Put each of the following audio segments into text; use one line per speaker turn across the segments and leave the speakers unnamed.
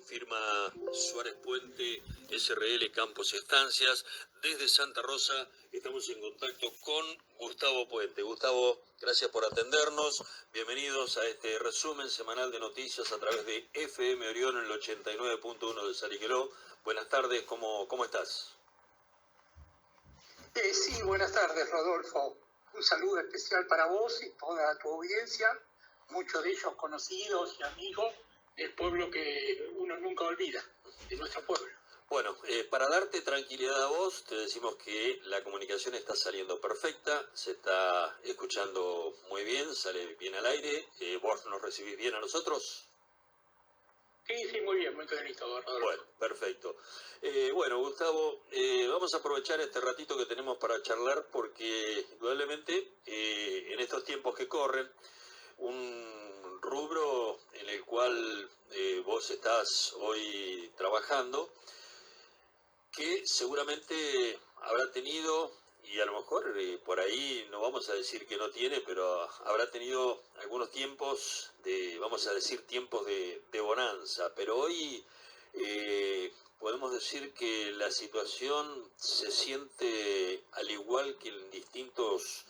firma Suárez Puente, SRL Campos Estancias. Desde Santa Rosa estamos en contacto con Gustavo Puente. Gustavo, gracias por atendernos. Bienvenidos a este resumen semanal de noticias a través de FM Orión en el 89.1 de Sariqueló. Buenas tardes, ¿cómo estás?
Sí, buenas tardes, Rodolfo. Un saludo especial para vos y toda tu audiencia, muchos de ellos conocidos y amigos del pueblo que uno nunca olvida, de nuestro pueblo.
Bueno, para darte tranquilidad a vos, te decimos que la comunicación está saliendo perfecta, se está escuchando muy bien, sale bien al aire. ¿Vos nos recibís bien a nosotros?
Sí, muy bien, muy clarito, Rodolfo.
Bueno, perfecto. Bueno, Gustavo, vamos a aprovechar este ratito que tenemos para charlar porque indudablemente en estos tiempos que corren, un rubro en el cual vos estás hoy trabajando, que seguramente habrá tenido, y a lo mejor por ahí no vamos a decir que no tiene, pero habrá tenido algunos tiempos vamos a decir, tiempos de bonanza, pero hoy podemos decir que la situación se siente al igual que en distintos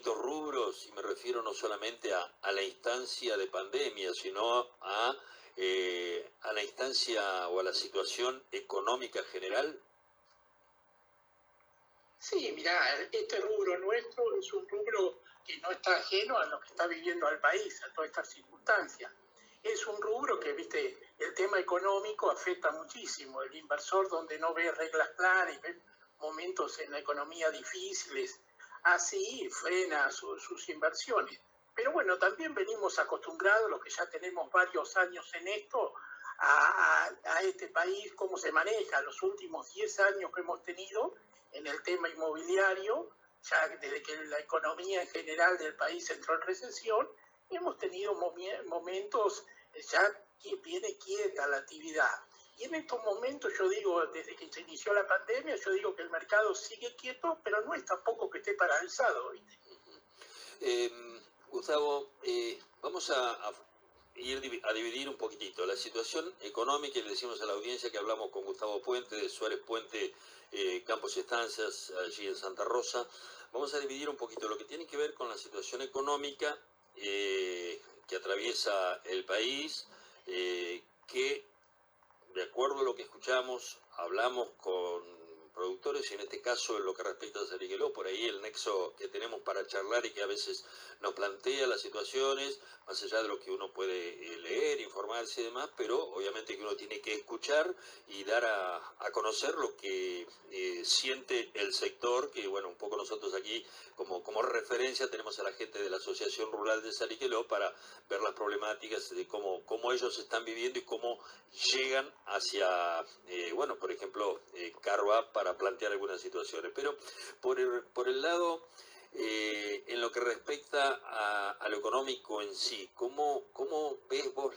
rubros, y me refiero no solamente a la instancia de pandemia, sino a la instancia o a la situación económica general.
Sí, mirá, este rubro nuestro es un rubro que no está ajeno a lo que está viviendo el país, a todas estas circunstancias. Es un rubro que, viste, el tema económico afecta muchísimo. El inversor, donde no ve reglas claras y ve momentos en la economía difíciles, así frena sus inversiones. Pero bueno, también venimos acostumbrados, los que ya tenemos varios años en esto, a este país, cómo se maneja. Los últimos 10 años que hemos tenido en el tema inmobiliario, ya desde que la economía en general del país entró en recesión, hemos tenido momentos ya que viene quieta la actividad. Y en estos momentos, yo digo, desde que se inició la pandemia, yo digo que el mercado sigue quieto, pero no es tampoco que esté paralizado, ¿viste?
Gustavo, vamos a dividir un poquitito la situación económica, y le decimos a la audiencia que hablamos con Gustavo Puente de Suárez Puente, Campos Estancias, allí en Santa Rosa. Vamos a dividir un poquito lo que tiene que ver con la situación económica que atraviesa el país, que de acuerdo a lo que escuchamos, hablamos con productores, y en este caso en lo que respecta a Sariqueló, por ahí el nexo que tenemos para charlar y que a veces nos plantea las situaciones, más allá de lo que uno puede leer, informarse y demás, pero obviamente que uno tiene que escuchar y dar a conocer lo que siente el sector, que bueno, un poco nosotros aquí como referencia tenemos a la gente de la Asociación Rural de Sariqueló para ver las problemáticas de cómo ellos están viviendo y cómo llegan hacia, bueno, por ejemplo, Carva para plantear algunas situaciones. Pero por el lado, en lo que respecta a lo económico en sí, ¿cómo ves vos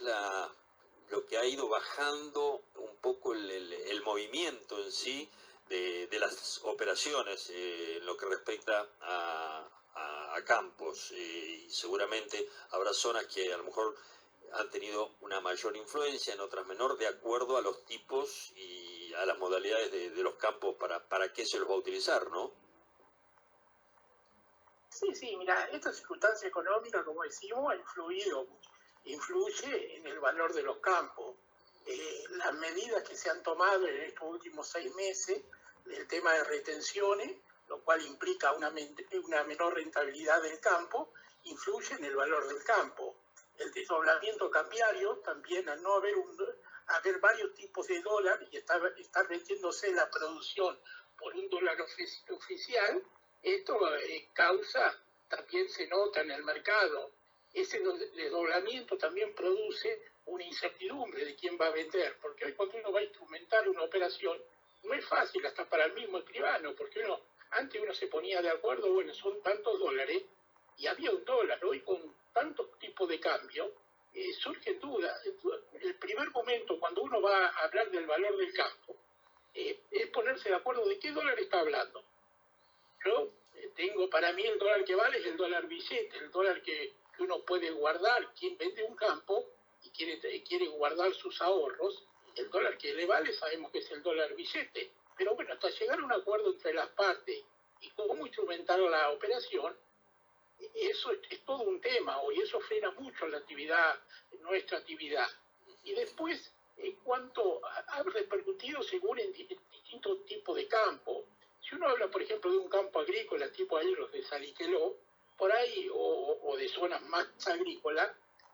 lo que ha ido bajando un poco el movimiento en sí de las operaciones en lo que respecta a campos? Y seguramente habrá zonas que a lo mejor han tenido una mayor influencia, en otras menor, de acuerdo a los tipos y a las modalidades de los campos para qué se los va a utilizar, ¿no?
Sí, mira, esta circunstancia económica, como decimos, influye en el valor de los campos. Las medidas que se han tomado en estos últimos 6 meses, el tema de retenciones, lo cual implica una menor rentabilidad del campo, influye en el valor del campo. El desdoblamiento cambiario, también al no haber varios tipos de dólar y estar vendiéndose la producción por un dólar oficial, esto también se nota en el mercado. Ese desdoblamiento también produce una incertidumbre de quién va a vender, porque hoy cuando uno va a instrumentar una operación, no es fácil hasta para el mismo escribano, porque antes uno se ponía de acuerdo, bueno, son tantos dólares, y había un dólar. Hoy con tantos tipos de cambio, surgen dudas. El primer momento cuando uno va a hablar del valor del campo, es ponerse de acuerdo de qué dólar está hablando. Yo tengo, para mí el dólar que vale es el dólar billete, el dólar que uno puede guardar. Quien vende un campo y quiere guardar sus ahorros, el dólar que le vale sabemos que es el dólar billete, pero bueno, hasta llegar a un acuerdo entre las partes y cómo instrumentar la operación, eso es todo un tema, y eso frena mucho la actividad, nuestra actividad. Y después, en cuanto ha repercutido según en distintos tipos de campos, si uno habla, por ejemplo, de un campo agrícola, tipo ahí los de Saliqueló, por ahí, o de zonas más agrícolas,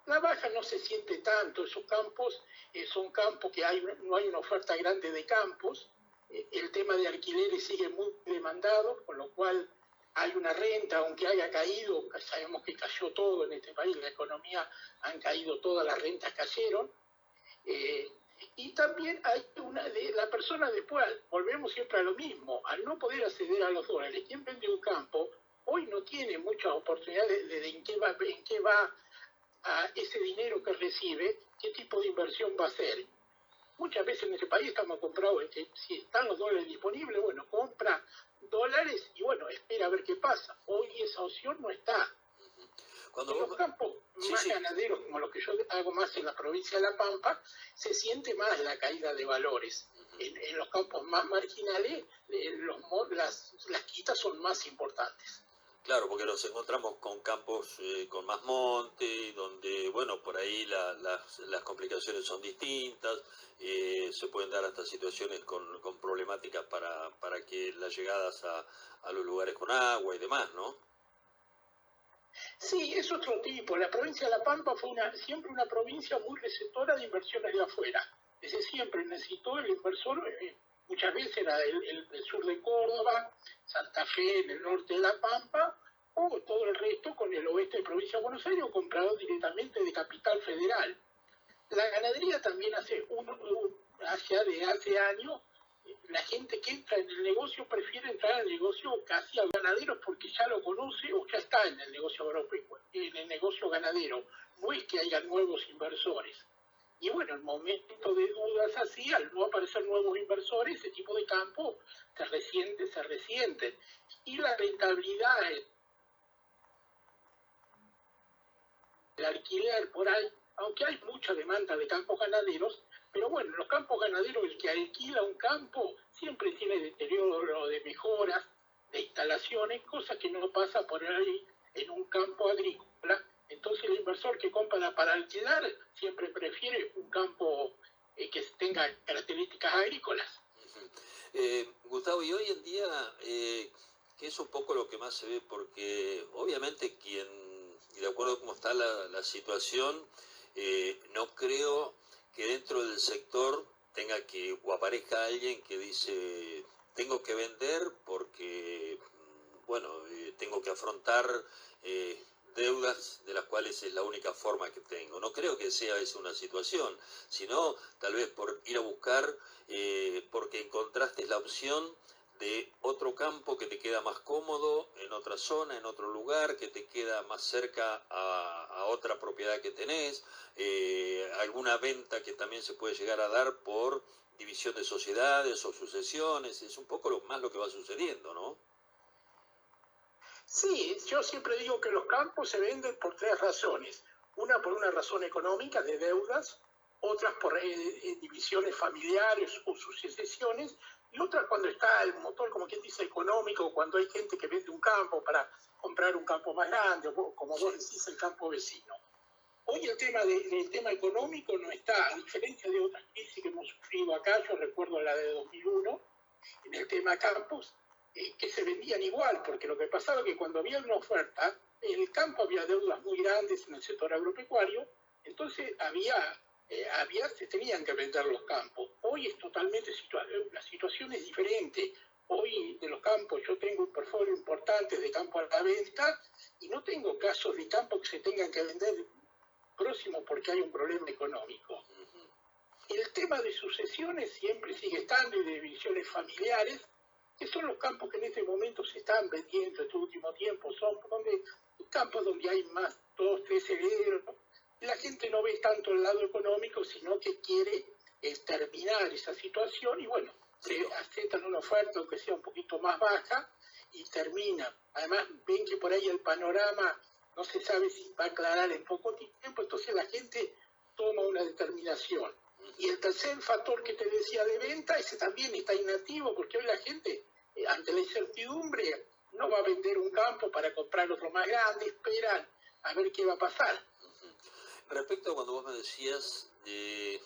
la baja no se siente tanto. Esos campos son campos que no hay una oferta grande de campos, el tema de alquileres sigue muy demandado, con lo cual hay una renta, aunque haya caído, sabemos que cayó todo en este país, la economía han caído, todas las rentas cayeron, y también hay una de la persona después, volvemos siempre a lo mismo, al no poder acceder a los dólares, quien vende un campo hoy no tiene muchas oportunidades de en qué va a ese dinero que recibe, qué tipo de inversión va a hacer. Muchas veces en este país estamos comprados, si están los dólares disponibles, bueno, compra dólares y bueno, espera a ver qué pasa. Hoy esa opción no está.
Cuando
En los campos más ganaderos, como los que yo hago más en la provincia de La Pampa, se siente más la caída de valores. En los campos más marginales, las quitas son más importantes.
Claro, porque nos encontramos con campos con más monte, donde, bueno, por ahí las complicaciones son distintas, se pueden dar hasta situaciones con problemáticas para que las llegadas a los lugares con agua y demás, ¿no?
Sí, es otro tipo. La provincia de La Pampa fue siempre una provincia muy receptora de inversiones de afuera. Desde siempre necesitó el inversor, muchas veces era el sur de Córdoba, Santa Fe, en el norte de La Pampa, o todo el resto con el oeste de provincia de Buenos Aires, o comprado directamente de Capital Federal. La ganadería también hace años, la gente que entra en el negocio prefiere entrar al negocio casi a ganaderos porque ya lo conoce o ya está en el negocio agropecuario, en el negocio ganadero. No es que haya nuevos inversores. Y bueno, en momentos de dudas así, al no aparecer nuevos inversores, ese tipo de campo se resiente. Y la rentabilidad, el alquiler por ahí, aunque hay mucha demanda de campos ganaderos, pero bueno, los campos ganaderos, el que alquila un campo siempre tiene deterioro de mejoras, de instalaciones, cosas que no pasa por ahí en un campo agrícola. Entonces el inversor que compra para alquilar siempre prefiere un campo que tenga características agrícolas.
Gustavo, y hoy en día, ¿qué es un poco lo que más se ve? Porque obviamente y de acuerdo a cómo está la situación, no creo que dentro del sector tenga o aparezca alguien que dice, tengo que vender porque, bueno, tengo que afrontar deudas de las cuales es la única forma que tengo. No creo que sea esa una situación, sino tal vez por ir a buscar, porque encontraste la opción de otro campo que te queda más cómodo, en otra zona, en otro lugar, que te queda más cerca a otra propiedad que tenés, alguna venta que también se puede llegar a dar por división de sociedades o sucesiones. Es un poco más lo que va sucediendo, ¿no?
Sí, yo siempre digo que los campos se venden por tres razones. Una por una razón económica de deudas, otras por divisiones familiares o sucesiones, y otras cuando está el motor, como quien dice, económico, cuando hay gente que vende un campo para comprar un campo más grande, o como vos decís, el campo vecino. Hoy el tema económico no está, a diferencia de otras crisis que hemos sufrido acá, yo recuerdo la de 2001, en el tema campos, que se vendían igual, porque lo que pasaba es que cuando había una oferta, en el campo había deudas muy grandes en el sector agropecuario, entonces se tenían que vender los campos. Hoy es totalmente, la situación es diferente. Hoy de los campos yo tengo un portfolio importante de campo a la venta y no tengo casos de campo que se tengan que vender próximo porque hay un problema económico. El tema de sucesiones siempre sigue estando y de divisiones familiares, que son los campos que en este momento se están vendiendo este último tiempo, son campos donde hay más 2, 3 herederos. La gente no ve tanto el lado económico, sino que quiere terminar esa situación y bueno, se aceptan una oferta aunque sea un poquito más baja y termina. Además ven que por ahí el panorama no se sabe si va a aclarar en poco tiempo, entonces la gente toma una determinación. Y el tercer factor que te decía de venta, ese también está inactivo, porque hoy la gente, ante la incertidumbre, no va a vender un campo para comprar otro más grande, esperan a ver qué va a pasar.
Respecto a cuando vos me decías de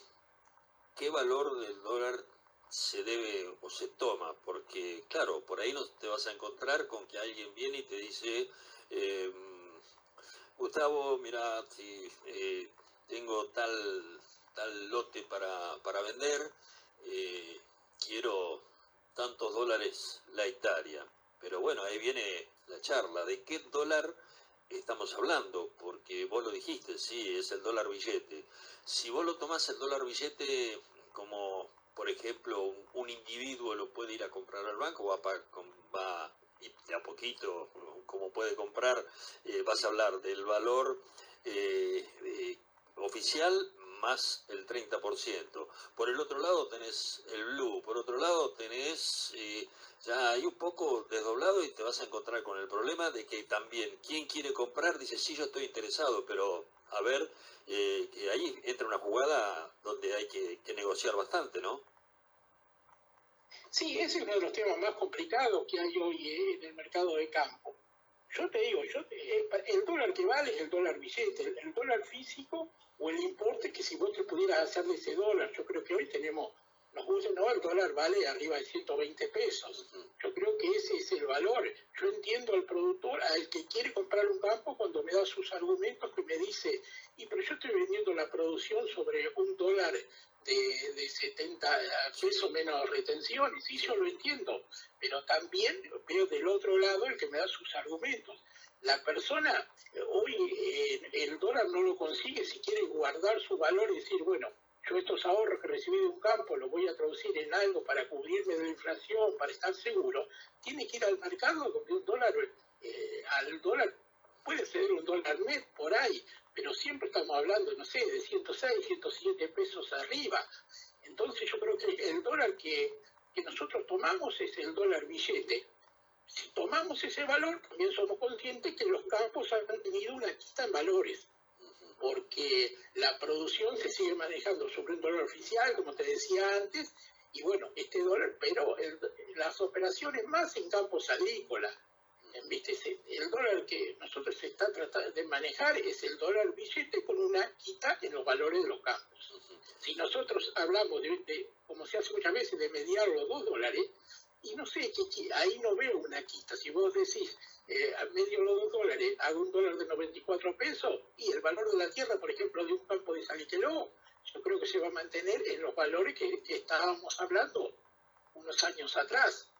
qué valor del dólar se debe o se toma, porque claro, por ahí no te vas a encontrar con que alguien viene y te dice, eh, Gustavo, mira, si, tengo tal lote para vender, quiero tantos dólares la hectárea. Pero bueno, ahí viene la charla, ¿de qué dólar estamos hablando? Porque vos lo dijiste, sí, es el dólar billete. Si vos lo tomás el dólar billete como, por ejemplo, un individuo lo puede ir a comprar al banco, va y de a poquito, como puede comprar, vas a hablar del valor oficial más el 30%. Por el otro lado tenés el blue, por otro lado tenés, ya hay un poco desdoblado y te vas a encontrar con el problema de que también quien quiere comprar dice, sí, yo estoy interesado, pero a ver, que ahí entra una jugada donde hay que negociar bastante, ¿no?
Sí, ese es uno de los temas más complicados que hay hoy en el mercado de campo. Yo te digo, el dólar que vale es el dólar billete, el dólar físico o el importe que si vos te pudieras hacer de ese dólar, yo creo que hoy tenemos, nos dicen, no, el dólar vale arriba de 120 pesos. Yo creo que ese es el valor. Yo entiendo al productor, al que quiere comprar un campo, cuando me da sus argumentos, que me dice, pero yo estoy vendiendo la producción sobre un dólar de 70 pesos menos retenciones, sí, yo lo entiendo, pero también veo del otro lado el que me da sus argumentos. La persona hoy el dólar no lo consigue si quiere guardar su valor y decir, bueno, yo estos ahorros que recibí de un campo los voy a traducir en algo para cubrirme de la inflación, para estar seguro, tiene que ir al mercado donde un dólar, al dólar puede ser un dólar net por ahí, pero siempre estamos hablando, no sé, de 106, 107 pesos arriba. Entonces yo creo que el dólar que nosotros tomamos es el dólar billete. Si tomamos ese valor, también somos conscientes que los campos han tenido una quita en valores, porque la producción se sigue manejando sobre un dólar oficial, como te decía antes, y bueno, este dólar, pero las operaciones más en campos agrícolas, ¿viste? El dólar que nosotros se está tratando de manejar es el dólar billete con una quita en los valores de los campos. Si nosotros hablamos como se hace muchas veces, de mediar los $2, y no sé, ahí no veo una quita. Si vos decís, a medio los $2, hago un dólar de 94 pesos, y el valor de la tierra, por ejemplo, de un campo de Saliqueló, yo creo que se va a mantener en los valores que estábamos hablando unos años atrás.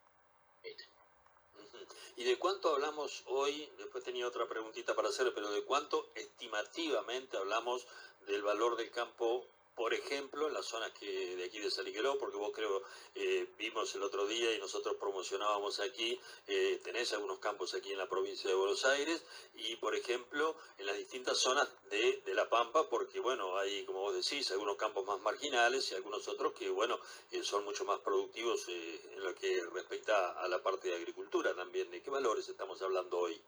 ¿Y de cuánto hablamos hoy? Después tenía otra preguntita para hacer, pero ¿de cuánto estimativamente hablamos del valor del campo, por ejemplo, en las zonas de aquí de Saliqueló? Porque vos creo, vimos el otro día y nosotros promocionábamos aquí, tenés algunos campos aquí en la provincia de Buenos Aires y, por ejemplo, en las distintas zonas de La Pampa, porque, bueno, hay, como vos decís, algunos campos más marginales y algunos otros que, bueno, son mucho más productivos en lo que respecta a la parte de agricultura también. ¿De qué valores estamos hablando hoy?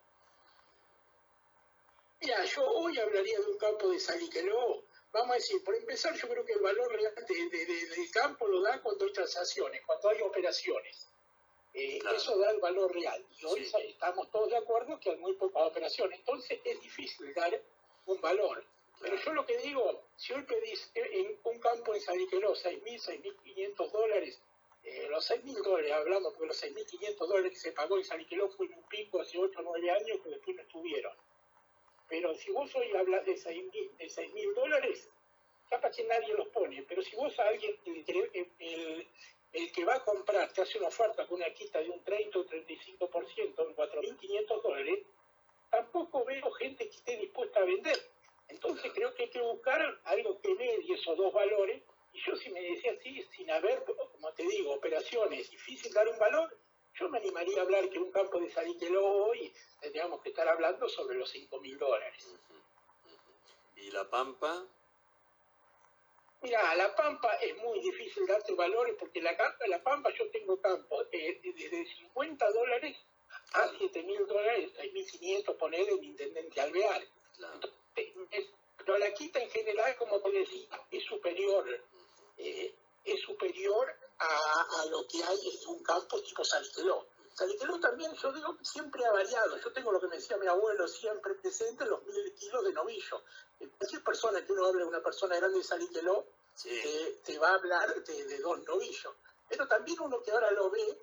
Mira, yo hoy hablaría de un campo de Saliqueló. Vamos a decir, por empezar, yo creo que el valor real del campo lo da cuando hay transacciones, cuando hay operaciones. Claro. Eso da el valor real. Y hoy sí, estamos todos de acuerdo que hay muy pocas operaciones. Entonces es difícil dar un valor. Pero yo lo que digo, si hoy pedís en un campo en Saliqueló 6.000, 6.500 dólares, los $6.000 hablamos, porque los 6.500 dólares que se pagó en Saliqueló fue en un pico hace 8 o 9 años que después no estuvieron. Pero si vos hoy hablas de 6.000 dólares, capaz que nadie los pone. Pero si vos a alguien, el que va a comprar, te hace una oferta con una quita de un 30 o 35% en 4.500 dólares, tampoco veo gente que esté dispuesta a vender. Entonces creo que hay que buscar algo que medie esos dos valores. Y yo, si me decía así, sin haber, como te digo, operaciones, difícil dar un valor, yo me animaría a hablar que un campo de Saliqueló hoy tendríamos que estar hablando sobre los 5.000 dólares.
¿Y La Pampa?
Mira, La Pampa es muy difícil darte valores porque la Pampa yo tengo campos desde 50 dólares a 7.000 dólares, 6.500 poner en Intendente Alvear. Claro. Entonces, pero la quita en general, como te decía, es superior. a lo que hay en un campo tipo Saliteló. Saliteló también, yo digo, siempre ha variado. Yo tengo lo que me decía mi abuelo siempre presente, los 1000 kilos de novillo. Cualquier persona que uno hable de una persona grande de Saliteló, sí, te va a hablar de 2 novillos. Pero también uno que ahora lo ve,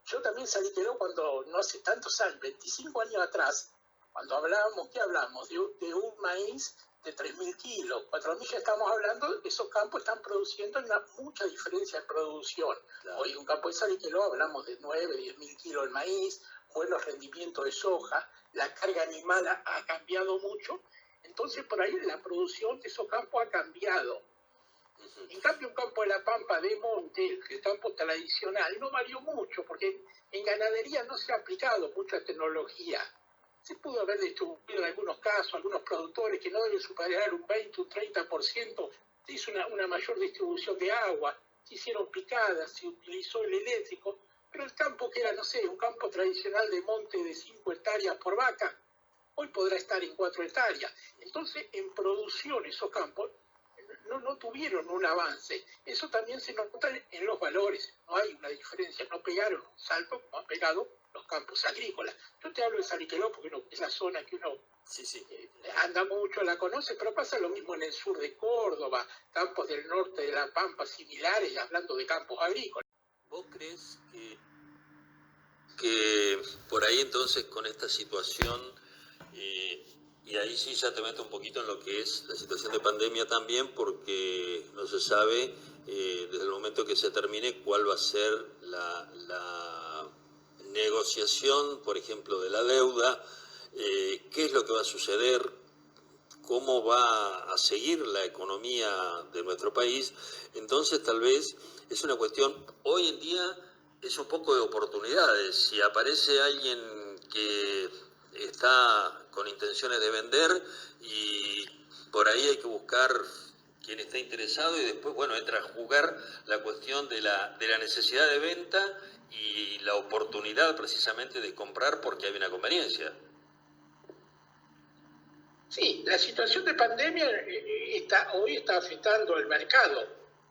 yo también Saliteló cuando, no hace tantos años, 25 años atrás, cuando hablábamos, ¿qué hablamos? De un maíz de 3.000 kilos, 4.000 ya estamos hablando, esos campos están produciendo mucha diferencia en producción. Claro. Hoy un campo de Saliteló hablamos de 9, 10.000 kilos de maíz, buenos rendimientos de soja, la carga animal ha cambiado mucho, entonces por ahí la producción de esos campos ha cambiado. En cambio, un campo de la Pampa de monte, el campo tradicional, no varió mucho, porque en ganadería no se ha aplicado mucha tecnología. Se pudo haber distribuido en algunos casos, algunos productores que no deben superar un 20, un 30%, se hizo una mayor distribución de agua, se hicieron picadas, se utilizó el eléctrico, pero el campo que era, no sé, un campo tradicional de monte de 5 hectáreas por vaca, hoy podrá estar en 4 hectáreas. Entonces, en producción esos campos no tuvieron un avance. Eso también se nota en los valores. No hay una diferencia, no pegaron un salto como han pegado los campos agrícolas. Yo te hablo de Saliteló porque es la zona que uno anda mucho, la conoce, pero pasa lo mismo en el sur de Córdoba, campos del norte de La Pampa similares, hablando de campos agrícolas.
¿Vos crees que por ahí entonces con esta situación, y ahí sí ya te meto un poquito en lo que es la situación de pandemia también, porque no se sabe desde el momento que se termine cuál va a ser la negociación, por ejemplo, de la deuda, qué es lo que va a suceder, cómo va a seguir la economía de nuestro país. Entonces tal vez es una cuestión, hoy en día es un poco de oportunidades. Si aparece alguien que está con intenciones de vender y por ahí hay que buscar quien está interesado y después, bueno, entra a jugar la cuestión de la necesidad de venta y la oportunidad precisamente de comprar porque hay una conveniencia.
Sí, la situación de pandemia hoy está afectando al mercado,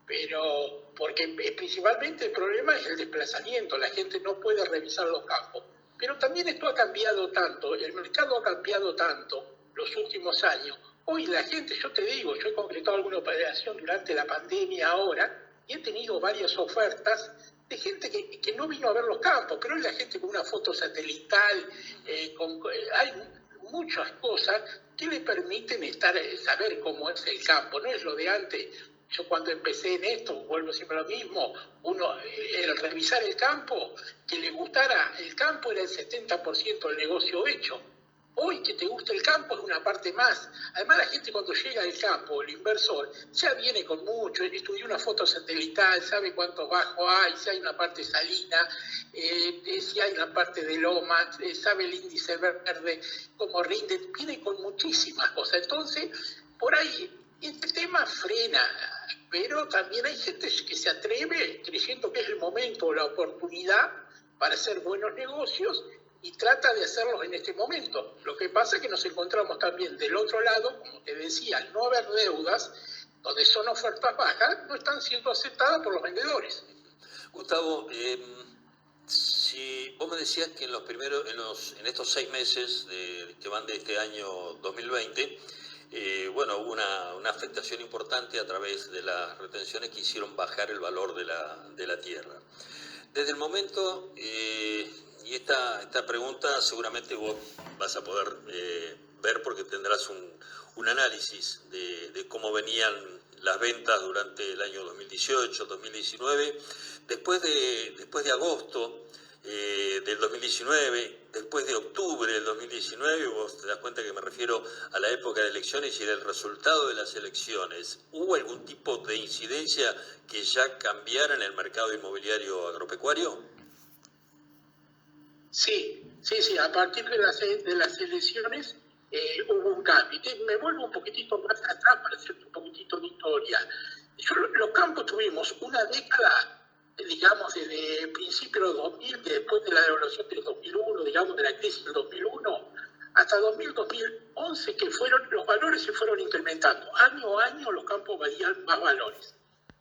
pero porque principalmente el problema es el desplazamiento, la gente no puede revisar los campos. Pero también esto ha cambiado tanto, el mercado ha cambiado tanto los últimos años. Hoy la gente, yo te digo, yo he concretado alguna operación durante la pandemia ahora y he tenido varias ofertas de gente que no vino a ver los campos, pero hoy la gente con una foto satelital, hay muchas cosas que le permiten saber cómo es el campo, no es lo de antes. Yo cuando empecé en esto, vuelvo siempre a lo mismo, el revisar el campo, que le gustara el campo era el 70% del negocio hecho. Hoy que te guste el campo es una parte más. Además la gente cuando llega al campo, el inversor, ya viene con mucho, estudió una foto satelital, sabe cuántos bajos hay, si hay una parte salina, si hay una parte de loma, sabe el índice verde, cómo rinde, viene con muchísimas cosas. Entonces, por ahí, este tema frena, pero también hay gente que se atreve creyendo que es el momento, la oportunidad para hacer buenos negocios y trata de hacerlos en este momento. Lo que pasa es que nos encontramos también del otro lado, como te decía, al no haber deudas, donde son ofertas bajas, no están siendo aceptadas por los vendedores.
Gustavo, si vos me decías que en estos 6 meses que van de este año 2020, bueno, hubo una afectación importante a través de las retenciones que hicieron bajar el valor de la tierra. Desde el momento, y esta pregunta seguramente vos vas a poder ver porque tendrás un análisis de cómo venían las ventas durante el año 2018, 2019, después de agosto del 2019, después de octubre del 2019, vos te das cuenta que me refiero a la época de elecciones y del resultado de las elecciones. ¿Hubo algún tipo de incidencia que ya cambiara en el mercado inmobiliario agropecuario?
Sí, a partir de las elecciones hubo un cambio. Me vuelvo un poquitito más atrás para hacer un poquitito de historia. Los campos tuvimos una década, digamos, desde principios de 2000, después de la devaluación del 2001, digamos, de la crisis del 2001, hasta 2011, que los valores se fueron incrementando. Año a año los campos valían más valores,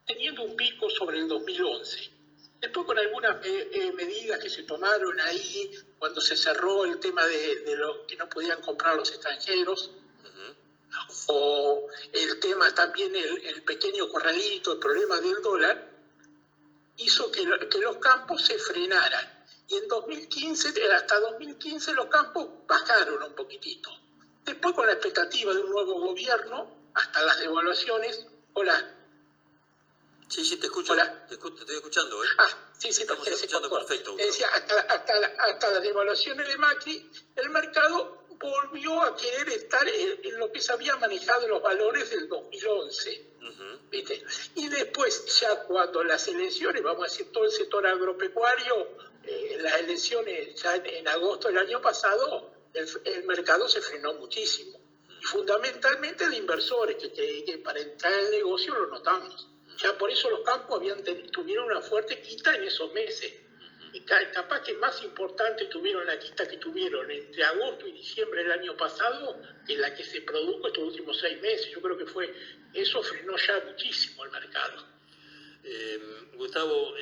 teniendo un pico sobre el 2011. Después con algunas medidas que se tomaron ahí cuando se cerró el tema de lo que no podían comprar los extranjeros, o el tema también, el pequeño corralito, el problema del dólar, hizo que los campos se frenaran. Y en 2015, hasta 2015 los campos bajaron un poquitito. Después con la expectativa de un nuevo gobierno, hasta las devaluaciones, hola.
Sí, te escucho.
Hola.
Te estoy escuchando, ¿eh?
Sí,
estamos escuchando perfecto.
Decía, hasta las devaluaciones de Macri, el mercado volvió a querer estar en lo que se había manejado en los valores del 2011. ¿Viste? Y después, ya cuando las elecciones, vamos a decir, todo el sector agropecuario, las elecciones ya en agosto del año pasado, el mercado se frenó muchísimo. Y fundamentalmente de inversores, que para entrar en el negocio lo notamos. Ya por eso los campos tuvieron una fuerte quita en esos meses. Y capaz que más importante tuvieron la quita que tuvieron entre agosto y diciembre del año pasado que la que se produjo estos últimos 6 meses. Yo creo que eso frenó ya muchísimo el mercado.
Gustavo,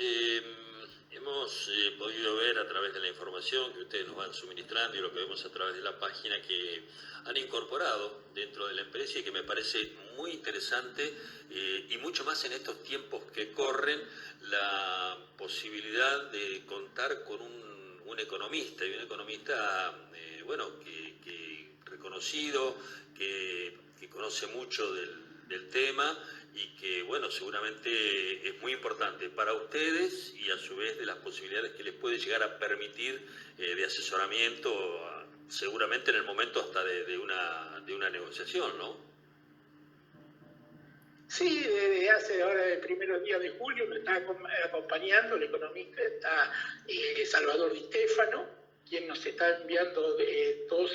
hemos podido ver a través de la información que ustedes nos van suministrando y lo que vemos a través de la página que han incorporado dentro de la empresa y que me parece muy interesante y mucho más en estos tiempos que corren, la posibilidad de contar con un economista y un economista que reconocido, que conoce mucho del tema y que, bueno, seguramente es muy importante para ustedes y a su vez de las posibilidades que les puede llegar a permitir de asesoramiento, seguramente en el momento hasta de una negociación, ¿no?
Sí, desde hace ahora el primeros días de julio me está acompañando el economista, está Salvador Di Stefano, quien nos está enviando 2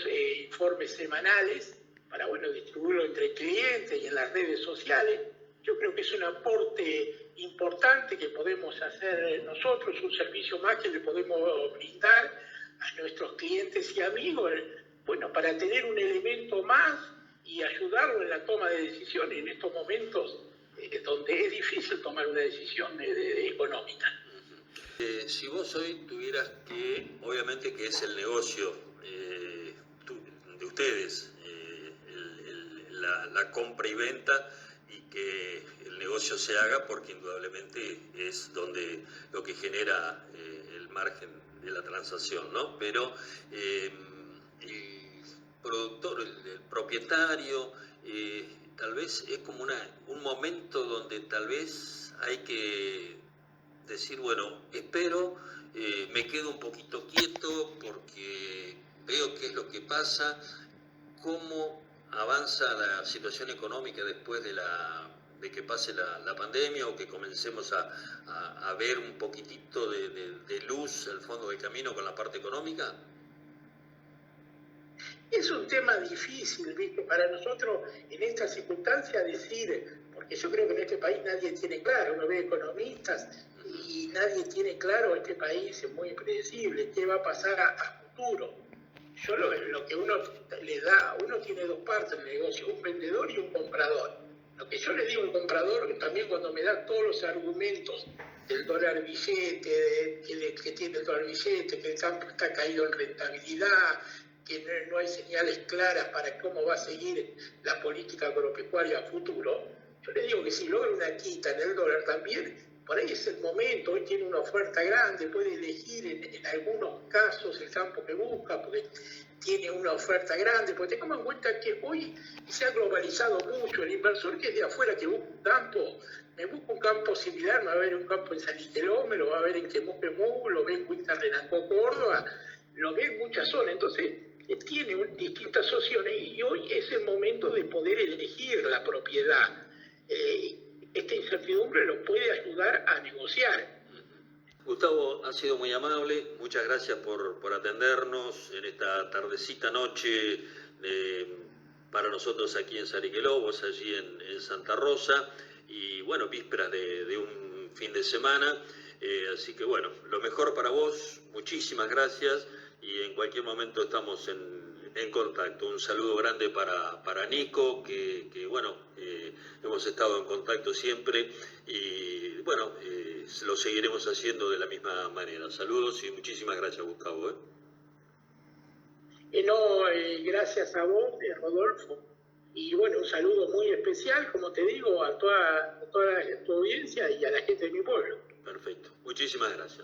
informes semanales para, distribuirlo entre clientes y en las redes sociales. Yo creo que es un aporte importante que podemos hacer nosotros, un servicio más que le podemos brindar a nuestros clientes y amigos, para tener un elemento más y ayudarlo en la toma de decisiones en estos momentos donde es difícil tomar una decisión económica.
Si vos hoy tuvieras que, obviamente que es el negocio de ustedes, la compra y venta, y que el negocio se haga porque indudablemente es donde lo que genera el margen de la transacción, ¿no? Pero el productor, el propietario, tal vez es como un momento donde tal vez hay que decir, bueno, espero, me quedo un poquito quieto porque veo qué es lo que pasa, cómo avanza la situación económica después de que pase la pandemia o que comencemos a ver un poquitito de luz al fondo del camino con la parte económica?
Es un tema difícil, ¿viste? Para nosotros en esta circunstancia decir, porque yo creo que en este país nadie tiene claro, uno ve economistas y nadie tiene claro, este país es muy impredecible, qué va a pasar a futuro. Yo lo que uno le da, uno tiene 2 partes del negocio, un vendedor y un comprador. Lo que yo le digo al comprador, también cuando me da todos los argumentos del dólar billete, que tiene el dólar billete, que el campo está caído en rentabilidad, que no hay señales claras para cómo va a seguir la política agropecuaria a futuro, yo le digo que si logra una quita en el dólar también, por ahí es el momento, hoy tiene una oferta grande, puede elegir en algunos casos el campo que busca, porque tiene una oferta grande, porque tengamos en cuenta que hoy se ha globalizado mucho, el inversor que es de afuera que busca un campo, me busca un campo similar, me va a ver un campo en San Isidro, me lo va a ver en Quemú, lo ve en Huinta Renacó, Córdoba, lo ve en muchas zonas, entonces tiene distintas opciones y hoy es el momento de poder elegir la propiedad. Esta incertidumbre lo puede ayudar a negociar.
Gustavo, ha sido muy amable, muchas gracias por atendernos en esta tardecita noche para nosotros aquí en Sariqueló, vos allí en Santa Rosa, y bueno, vísperas de un fin de semana, así que bueno, lo mejor para vos, muchísimas gracias y en cualquier momento estamos en contacto. Un saludo grande para Nico, que bueno, hemos estado en contacto siempre y bueno, lo seguiremos haciendo de la misma manera. Saludos y muchísimas gracias, Gustavo.
Gracias a vos, Rodolfo. Y bueno, un saludo muy especial, como te digo, a toda tu audiencia y a la gente de mi pueblo.
Perfecto. Muchísimas gracias.